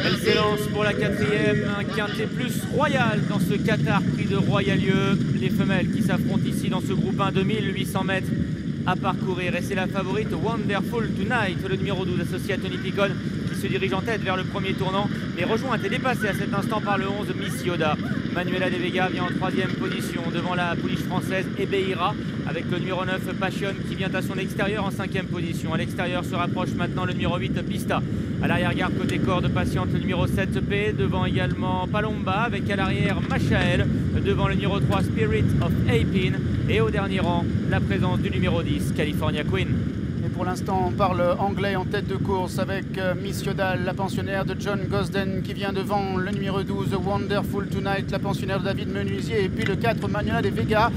Elle s'élance pour la quatrième, un quintet plus royal dans ce Qatar Prix de Royal-Lieu. Les femelles qui s'affrontent ici dans ce groupe 1, 2800 mètres à parcourir. Et c'est la favorite Wonderful Tonight, le numéro 12 associé à Tony Picon, qui se dirige en tête vers le premier tournant, mais rejointe et dépassée à cet instant par le 11 Miss Yoda. Manuela De Vega vient en troisième position devant la pouliche française Ebeira, avec le numéro 9 Passion qui vient à son extérieur en cinquième position. À l'extérieur se rapproche maintenant le numéro 8 Pista. À l'arrière-garde côté corde patiente le numéro 7 P, devant également Palomba, avec à l'arrière Machael, devant le numéro 3 Spirit of Apin, et au dernier rang la présence du numéro 10 California Queen. Et pour l'instant, on parle anglais en tête de course avec Miss Yoda, la pensionnaire de John Gosden, qui vient devant le numéro 12, Wonderful Tonight, la pensionnaire de David Menuisier, et puis le 4, Manuela De Vega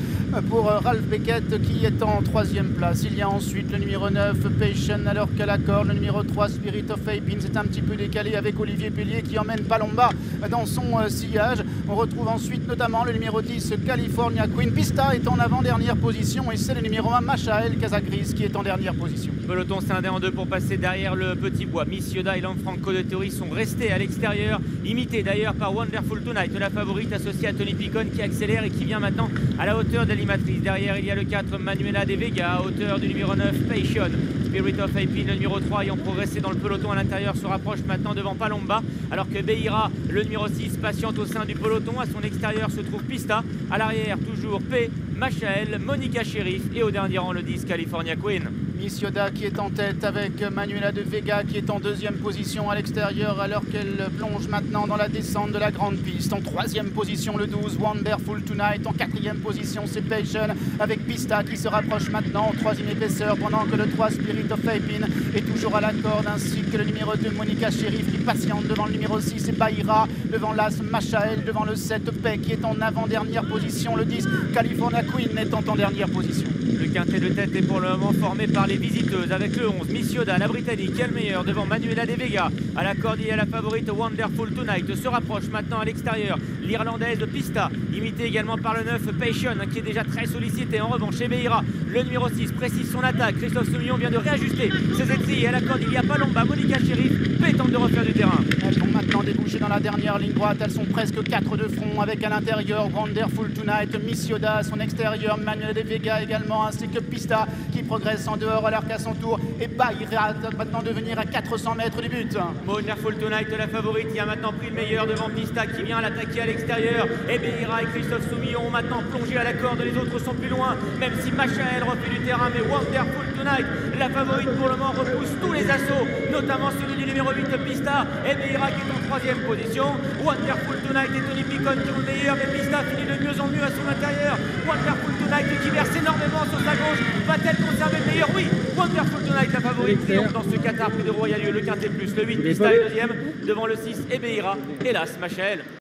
pour Ralph Beckett, qui est en troisième place. Il y a ensuite le numéro 9, Patient, alors qu'à la corde, le numéro 3, Spirit of Apin, c'est un petit peu décalé avec Olivier Pellier qui emmène Palomba dans son sillage. On retrouve ensuite notamment le numéro 10, California Queen. Pista est en avant-dernière position, et c'est le numéro 1, Machael Casagris, qui est en dernière position. Peloton scindé en deux pour passer derrière le petit bois. Miss Yoda et Lanfranco de Théorie sont restés à l'extérieur, imités d'ailleurs par Wonderful Tonight, la favorite associée à Tony Picon, qui accélère et qui vient maintenant à la hauteur de l'animatrice. Derrière, il y a le 4 Manuela De Vega, à hauteur du numéro 9 Passion. Spirit of Apin, le numéro 3, ayant progressé dans le peloton à l'intérieur, se rapproche maintenant devant Palomba, alors que Beira, le numéro 6, patiente au sein du peloton. À son extérieur se trouve Pista. À l'arrière, toujours P, Machael, Monica Sheriff, et au dernier rang, le 10 California Queen. Miss Yoda qui est en tête avec Manuela De Vega qui est en deuxième position à l'extérieur, alors qu'elle plonge maintenant dans la descente de la grande piste. En troisième position le 12 Wonderful Tonight. En quatrième position c'est Passion avec Pista qui se rapproche maintenant en troisième épaisseur, pendant que le 3 Spirit of Apin est toujours à la corde, ainsi que le numéro 2 Monica Sheriff qui patiente devant le numéro 6 et Bahira, devant l'As Machael, devant le 7 Pay qui est en avant-dernière position. Le 10 California Queen étant en dernière position. Le quintet de tête est pour le moment formé par les visiteuses, avec le 11 Miss Yoda, la britannique, qui est le meilleur devant Manuela De Vega. À la corde, il y a la favorite Wonderful Tonight. Se rapproche maintenant à l'extérieur l'irlandaise Pista, imitée également par le 9 Passion, qui est déjà très sollicité. En revanche, chez Beira, le numéro 6 précise son attaque. Christophe Soumillon vient de réajuster ses étriers. À la corde, il y a Palomba, Monica Sheriff, tente de refaire du terrain. Elles vont maintenant déboucher dans la dernière ligne droite. Elles sont presque 4 de front, avec à l'intérieur Wonderful Tonight, Miss Yoda à son extérieur, Manuela De Vega également, ainsi que Pista qui progresse en dehors, alors qu'à son tour et Bahira maintenant devenir à 400 mètres du but. Wonderful Tonight, la favorite, qui a maintenant pris le meilleur devant Pista, qui vient l'attaquer à l'extérieur. Et Beira et Christophe Soumillon ont maintenant plongé à la corde. Les autres sont plus loin, même si Machael refait du terrain. Mais Wonderful Tonight, la favorite pour le moment, repousse tous les assauts, notamment celui du numéro 8 Pista. Et Beira qui est en troisième position. Wonderful Tonight et Tony Picon qui ont le meilleur, mais Pista finit de mieux en mieux à son intérieur. Wonderful Tonight qui verse énormément sur sa gauche. Va-t-elle conserver le meilleur? Oui, Wonderful Tonight, la favorite, triomphe dans ce Qatar Prix de Royal-Lieu. Le quintet plus, le 8 Pista est deuxième, devant le 6 Ebeira, hélas Machael.